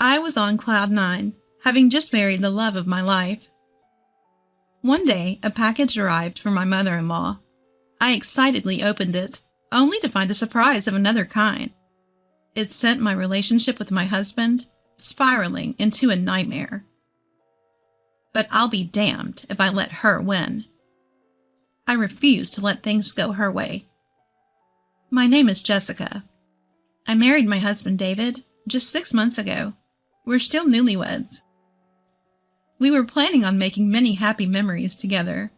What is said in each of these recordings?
I was on cloud nine, having just married the love of my life. One day, a package arrived from my mother-in-law. I excitedly opened it, only to find a surprise of another kind. It sent my relationship with my husband spiraling into a nightmare. But I'll be damned if I let her win. I refuse to let things go her way. My name is Jessica. I married my husband David just 6 months ago. We're still newlyweds. We were planning on making many happy memories together,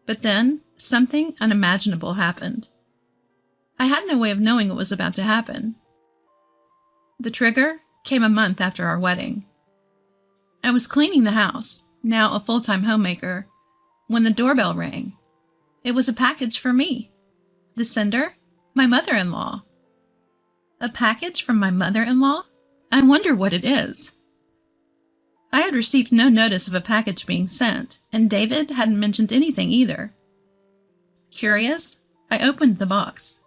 but then something unimaginable happened. I had no way of knowing what was about to happen. The trigger came a month after our wedding. I was cleaning the house, now a full-time homemaker, when the doorbell rang. It was a package for me. The sender? My mother-in-law. A package from my mother-in-law? I wonder what it is. I had received no notice of a package being sent, and David hadn't mentioned anything either. Curious, I opened the box.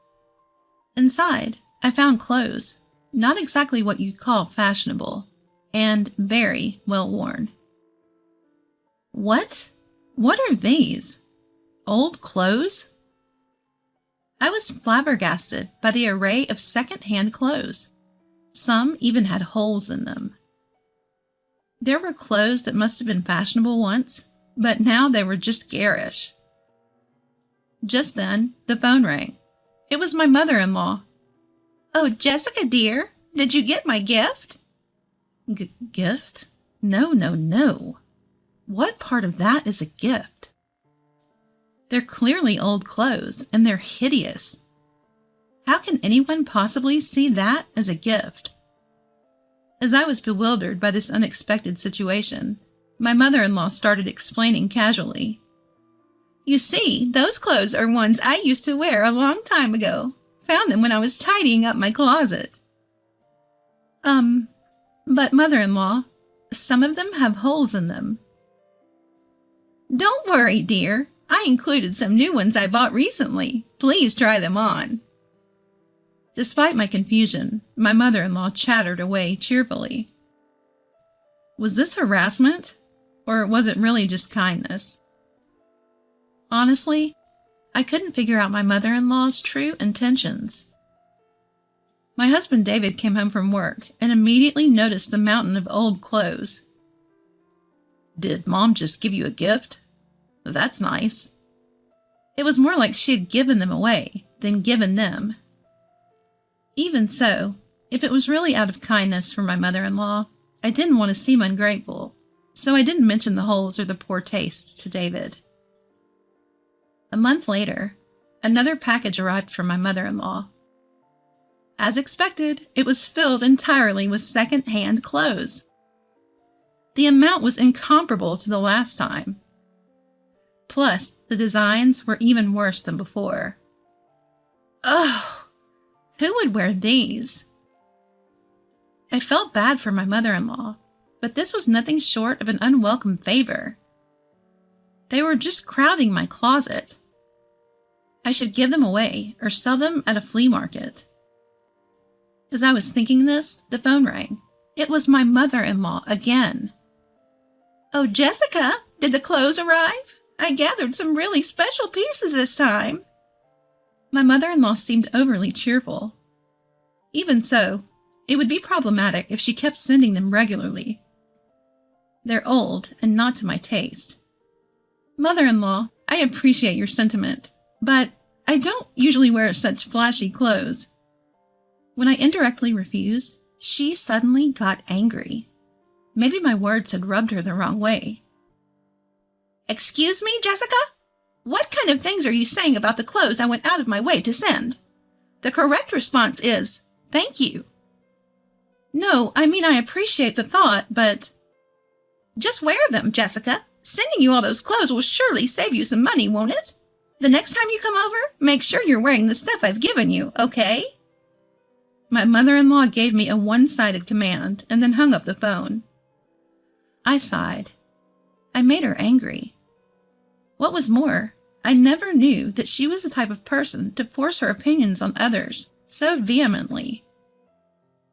Inside, I found clothes, not exactly what you'd call fashionable, and very well worn. What? What are these? Old clothes? I was flabbergasted by the array of second-hand clothes. Some even had holes in them. There were clothes that must have been fashionable once, but now they were just garish. Just then, the phone rang. It was my mother-in-law. "Oh, Jessica, dear, did you get my gift?" Gift? No. What part of that is a gift? They're clearly old clothes, and they're hideous. How can anyone possibly see that as a gift? As I was bewildered by this unexpected situation, my mother-in-law started explaining casually. "You see, those clothes are ones I used to wear a long time ago. Found them when I was tidying up my closet." But mother-in-law, some of them have holes in them." "Don't worry, dear. I included some new ones I bought recently. Please try them on." Despite my confusion, my mother-in-law chattered away cheerfully. Was this harassment, or was it really just kindness? Honestly, I couldn't figure out my mother-in-law's true intentions. My husband David came home from work and immediately noticed the mountain of old clothes. "Did Mom just give you a gift? That's nice." It was more like she had given them away than given them. Even so, if it was really out of kindness for my mother-in-law, I didn't want to seem ungrateful, so I didn't mention the holes or the poor taste to David. A month later, another package arrived from my mother-in-law. As expected, it was filled entirely with second-hand clothes. The amount was incomparable to the last time. Plus, the designs were even worse than before. Ugh! Who would wear these? I felt bad for my mother-in-law, but this was nothing short of an unwelcome favor. They were just crowding my closet. I should give them away or sell them at a flea market. As I was thinking this, the phone rang. It was my mother-in-law again. "Oh, Jessica, did the clothes arrive? I gathered some really special pieces this time." My mother-in-law seemed overly cheerful. Even so, it would be problematic if she kept sending them regularly. They're old and not to my taste. "Mother-in-law, I appreciate your sentiment, but I don't usually wear such flashy clothes." When I indirectly refused, she suddenly got angry. Maybe my words had rubbed her the wrong way. "Excuse me, Jessica? What kind of things are you saying about the clothes I went out of my way to send? The correct response is, thank you." "No, I mean I appreciate the thought, but—" "Just wear them, Jessica. Sending you all those clothes will surely save you some money, won't it? The next time you come over, make sure you're wearing the stuff I've given you, okay?" My mother-in-law gave me a one-sided command and then hung up the phone. I sighed. I made her angry. What was more, I never knew that she was the type of person to force her opinions on others so vehemently.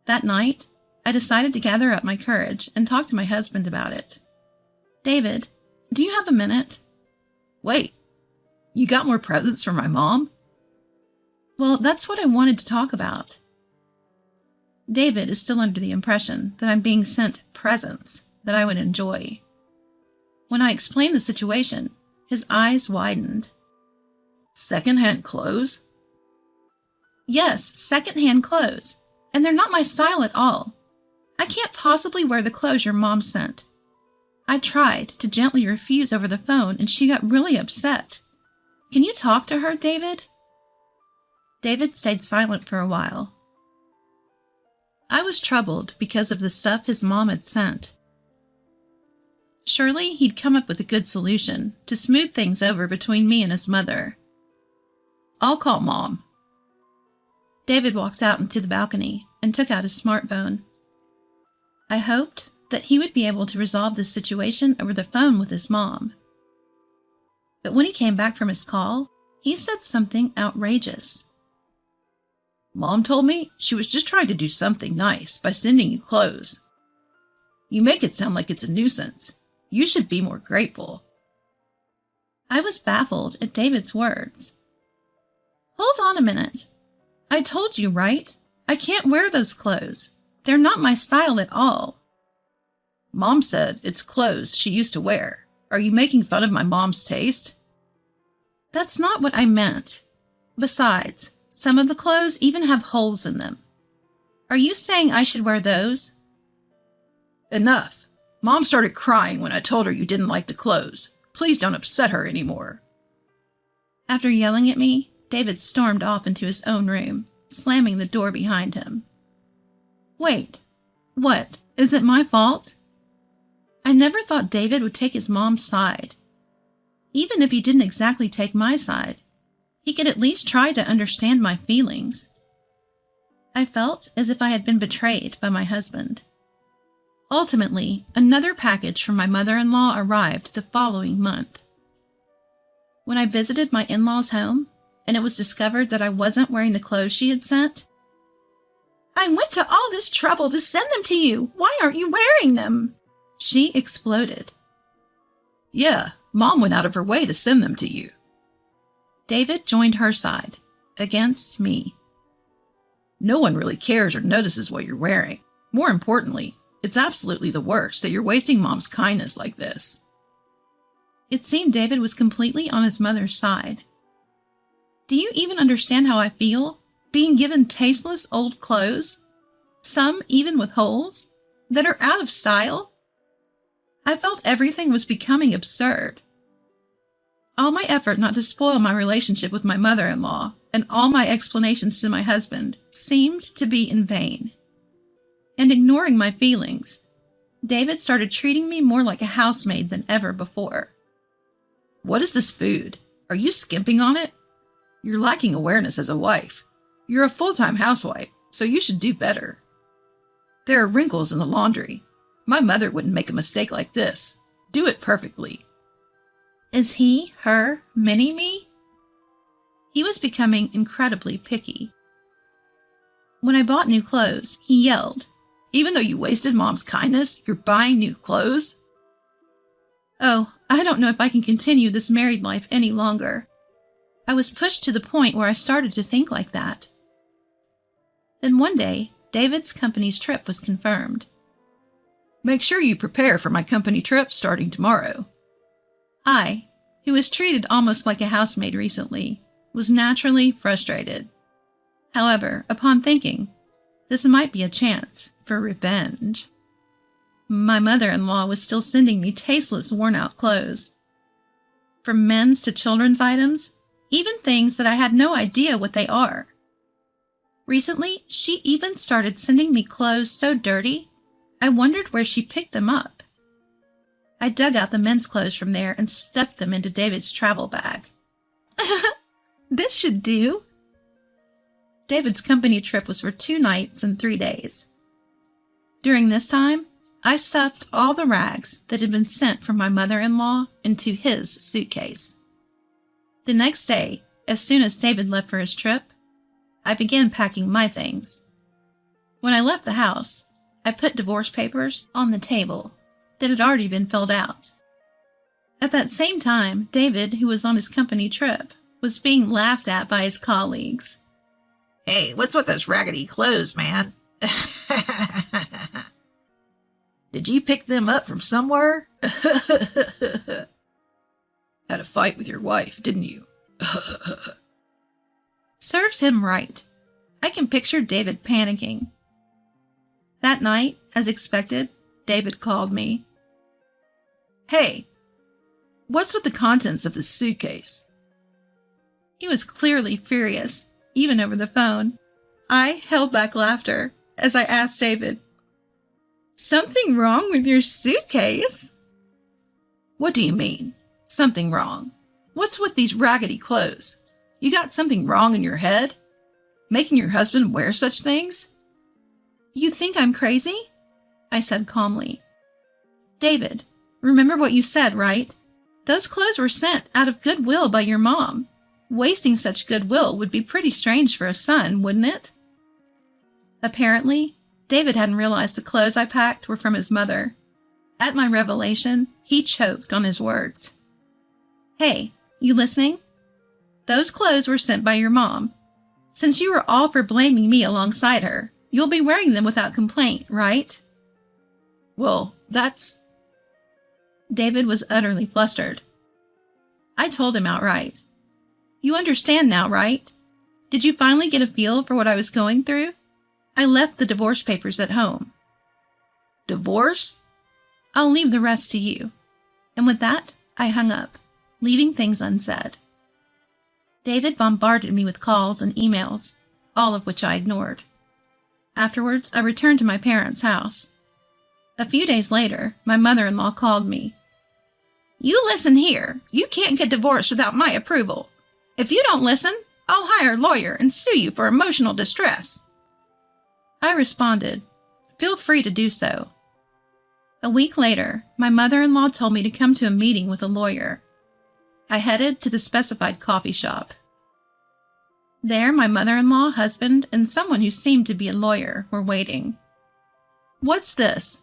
That night, I decided to gather up my courage and talk to my husband about it. David, do you have a minute? Wait, you got more presents for my mom? Well, that's what I wanted to talk about. David is still under the impression that I'm being sent presents that I would enjoy. When I explained the situation, his eyes widened. Second-hand clothes? Yes, second-hand clothes, and they're not my style at all. I can't possibly wear the clothes your mom sent. I tried to gently refuse over the phone, and she got really upset. Can you talk to her, David? David stayed silent for a while. I was troubled because of the stuff his mom had sent. Surely he'd come up with a good solution to smooth things over between me and his mother. I'll call Mom. David walked out into the balcony and took out his smartphone. I hoped that he would be able to resolve this situation over the phone with his mom. But when he came back from his call, he said something outrageous. Mom told me she was just trying to do something nice by sending you clothes. You make it sound like it's a nuisance. You should be more grateful. I was baffled at David's words. Hold on a minute. I told you, right? I can't wear those clothes. They're not my style at all. Mom said it's clothes she used to wear. Are you making fun of my mom's taste? That's not what I meant. Besides, some of the clothes even have holes in them. Are you saying I should wear those? Enough. Mom started crying when I told her you didn't like the clothes. Please don't upset her anymore. After yelling at me, David stormed off into his own room, slamming the door behind him. Wait, what? Is it my fault? I never thought David would take his mom's side. Even if he didn't exactly take my side, he could at least try to understand my feelings. I felt as if I had been betrayed by my husband. Ultimately, another package from my mother-in-law arrived the following month. When I visited my in-laws' home, and it was discovered that I wasn't wearing the clothes she had sent, I went to all this trouble to send them to you. Why aren't you wearing them? She exploded. Yeah, Mom went out of her way to send them to you. David joined her side, against me. No one really cares or notices what you're wearing. More importantly, it's absolutely the worst that you're wasting Mom's kindness like this. It seemed David was completely on his mother's side. Do you even understand how I feel, being given tasteless old clothes, some even with holes, that are out of style? I felt everything was becoming absurd. All my effort not to spoil my relationship with my mother-in-law and all my explanations to my husband seemed to be in vain. And ignoring my feelings, David started treating me more like a housemaid than ever before. What is this food? Are you skimping on it? You're lacking awareness as a wife. You're a full-time housewife, so you should do better. There are wrinkles in the laundry. My mother wouldn't make a mistake like this. Do it perfectly. Is he, her, mini-me? He was becoming incredibly picky. When I bought new clothes, he yelled, "Even though you wasted Mom's kindness, you're buying new clothes?" Oh, I don't know if I can continue this married life any longer. I was pushed to the point where I started to think like that. Then one day, David's company's trip was confirmed. Make sure you prepare for my company trip starting tomorrow. I, who was treated almost like a housemaid recently, was naturally frustrated. However, upon thinking, this might be a chance for revenge. My mother-in-law was still sending me tasteless, worn-out clothes. From men's to children's items, even things that I had no idea what they are. Recently, she even started sending me clothes so dirty, I wondered where she picked them up. I dug out the men's clothes from there and stuffed them into David's travel bag. This should do. David's company trip was for 2 nights and 3 days. During this time, I stuffed all the rags that had been sent from my mother-in-law into his suitcase. The next day, as soon as David left for his trip, I began packing my things. When I left the house, I put divorce papers on the table that had already been filled out. At that same time, David, who was on his company trip, was being laughed at by his colleagues. Hey, what's with those raggedy clothes, man? Did you pick them up from somewhere? Had a fight with your wife, didn't you? Serves him right. I can picture David panicking. That night, as expected, David called me. Hey, what's with the contents of this suitcase? He was clearly furious, even over the phone. I held back laughter as I asked David, "Something wrong with your suitcase?" What do you mean, something wrong? What's with these raggedy clothes? You got something wrong in your head? Making your husband wear such things? You think I'm crazy? I said calmly. David, remember what you said, right? Those clothes were sent out of goodwill by your mom. Wasting such goodwill would be pretty strange for a son, wouldn't it? Apparently, David hadn't realized the clothes I packed were from his mother. At my revelation, he choked on his words. Hey, you listening? Those clothes were sent by your mom. Since you were all for blaming me alongside her, you'll be wearing them without complaint, right? Well, that's... David was utterly flustered. I told him outright. You understand now, right? Did you finally get a feel for what I was going through? I left the divorce papers at home. Divorce? I'll leave the rest to you. And with that, I hung up, leaving things unsaid. David bombarded me with calls and emails, all of which I ignored. Afterwards, I returned to my parents' house. A few days later, my mother-in-law called me. You listen here. You can't get divorced without my approval. If you don't listen, I'll hire a lawyer and sue you for emotional distress. I responded, feel free to do so. A week later, my mother-in-law told me to come to a meeting with a lawyer. I headed to the specified coffee shop. There, my mother-in-law, husband, and someone who seemed to be a lawyer were waiting. What's this?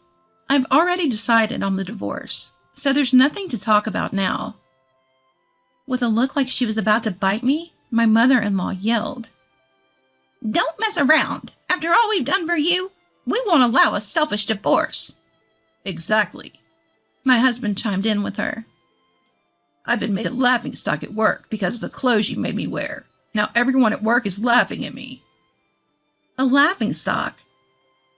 I've already decided on the divorce, so there's nothing to talk about now. With a look like she was about to bite me, my mother-in-law yelled, Don't mess around. After all we've done for you, we won't allow a selfish divorce. Exactly. My husband chimed in with her. I've been made a laughingstock at work because of the clothes you made me wear. Now everyone at work is laughing at me. A laughingstock?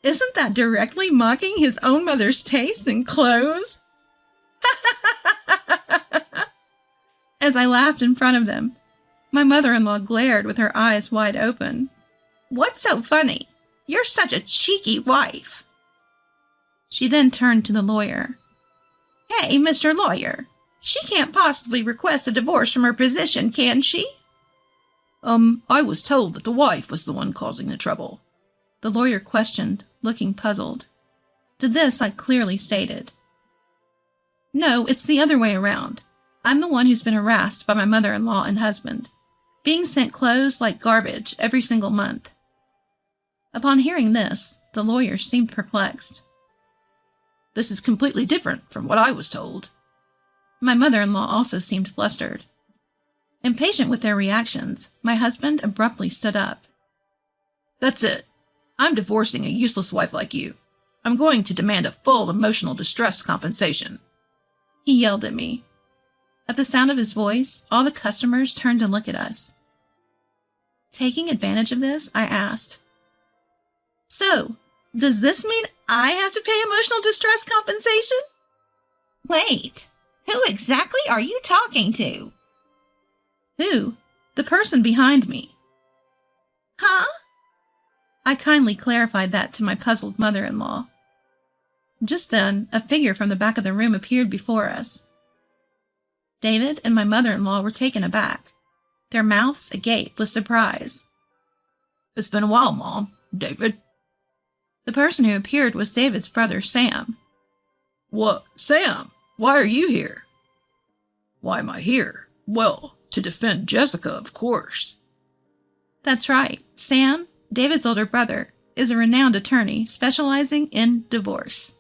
Isn't that directly mocking his own mother's taste in clothes? As I laughed in front of them, my mother-in-law glared with her eyes wide open. What's so funny? You're such a cheeky wife. She then turned to the lawyer. Hey, Mr. Lawyer, she can't possibly request a divorce from her position, can she? I was told that the wife was the one causing the trouble. The lawyer questioned, looking puzzled. To this I clearly stated. No, it's the other way around. I'm the one who's been harassed by my mother-in-law and husband, being sent clothes like garbage every single month. Upon hearing this, the lawyer seemed perplexed. This is completely different from what I was told. My mother-in-law also seemed flustered. Impatient with their reactions, my husband abruptly stood up. That's it. I'm divorcing a useless wife like you. I'm going to demand a full emotional distress compensation. He yelled at me. At the sound of his voice, all the customers turned to look at us. Taking advantage of this, I asked, So, does this mean I have to pay emotional distress compensation? Wait, who exactly are you talking to? Who? The person behind me. Huh? I kindly clarified that to my puzzled mother-in-law. Just then, a figure from the back of the room appeared before us. David and my mother-in-law were taken aback, their mouths agape with surprise. It's been a while, Mom. David? The person who appeared was David's brother, Sam. What, Sam? Why are you here? Why am I here? Well, to defend Jessica, of course. That's right. Sam, David's older brother, is a renowned attorney specializing in divorce.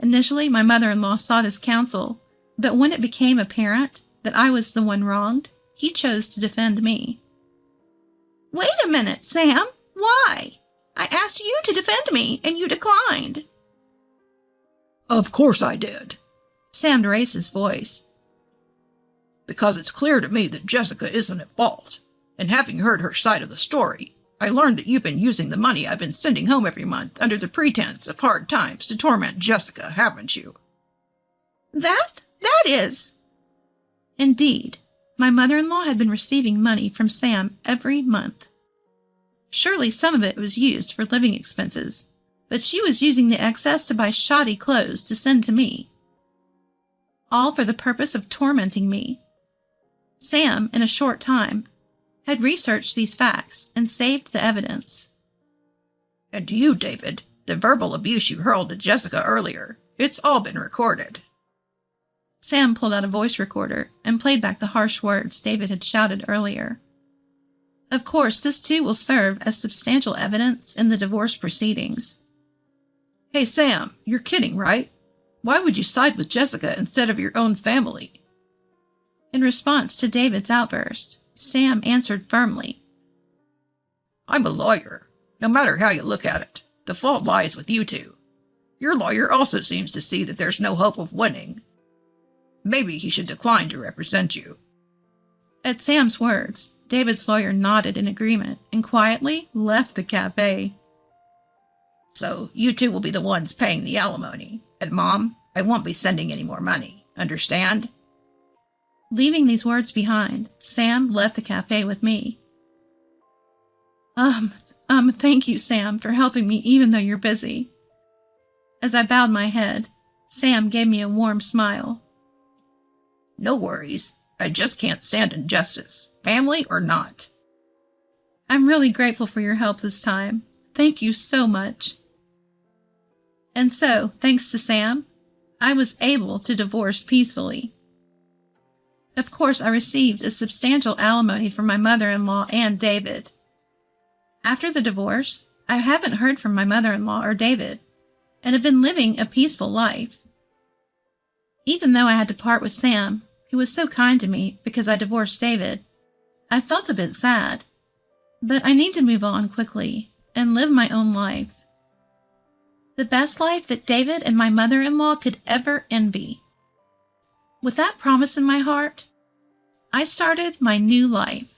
Initially, my mother-in-law sought his counsel, but when it became apparent that I was the one wronged, he chose to defend me. Wait a minute, Sam. Why? I asked you to defend me, and you declined. Of course I did. Sam raised his voice. Because it's clear to me that Jessica isn't at fault, and having heard her side of the story, I learned that you've been using the money I've been sending home every month under the pretense of hard times to torment Jessica, haven't you? That is. Indeed, my mother-in-law had been receiving money from Sam every month. Surely some of it was used for living expenses, but she was using the excess to buy shoddy clothes to send to me. All for the purpose of tormenting me. Sam, in a short time, had researched these facts and saved the evidence. And you, David, the verbal abuse you hurled at Jessica earlier, it's all been recorded. Sam pulled out a voice recorder and played back the harsh words David had shouted earlier. Of course, this too will serve as substantial evidence in the divorce proceedings. Hey, Sam, you're kidding, right? Why would you side with Jessica instead of your own family? In response to David's outburst, Sam answered firmly. I'm a lawyer. No matter how you look at it, the fault lies with you two. Your lawyer also seems to see that there's no hope of winning. Maybe he should decline to represent you. At Sam's words, David's lawyer nodded in agreement and quietly left the cafe. So you two will be the ones paying the alimony. And Mom, I won't be sending any more money. Understand? Leaving these words behind, Sam left the cafe with me. Thank you, Sam, for helping me even though you're busy. As I bowed my head, Sam gave me a warm smile. No worries. I just can't stand injustice, family or not. I'm really grateful for your help this time. Thank you so much. And so, thanks to Sam, I was able to divorce peacefully. Of course, I received a substantial alimony from my mother-in-law and David. After the divorce, I haven't heard from my mother-in-law or David, and have been living a peaceful life. Even though I had to part with Sam, who was so kind to me because I divorced David, I felt a bit sad. But I need to move on quickly and live my own life. The best life that David and my mother-in-law could ever envy. With that promise in my heart, I started my new life.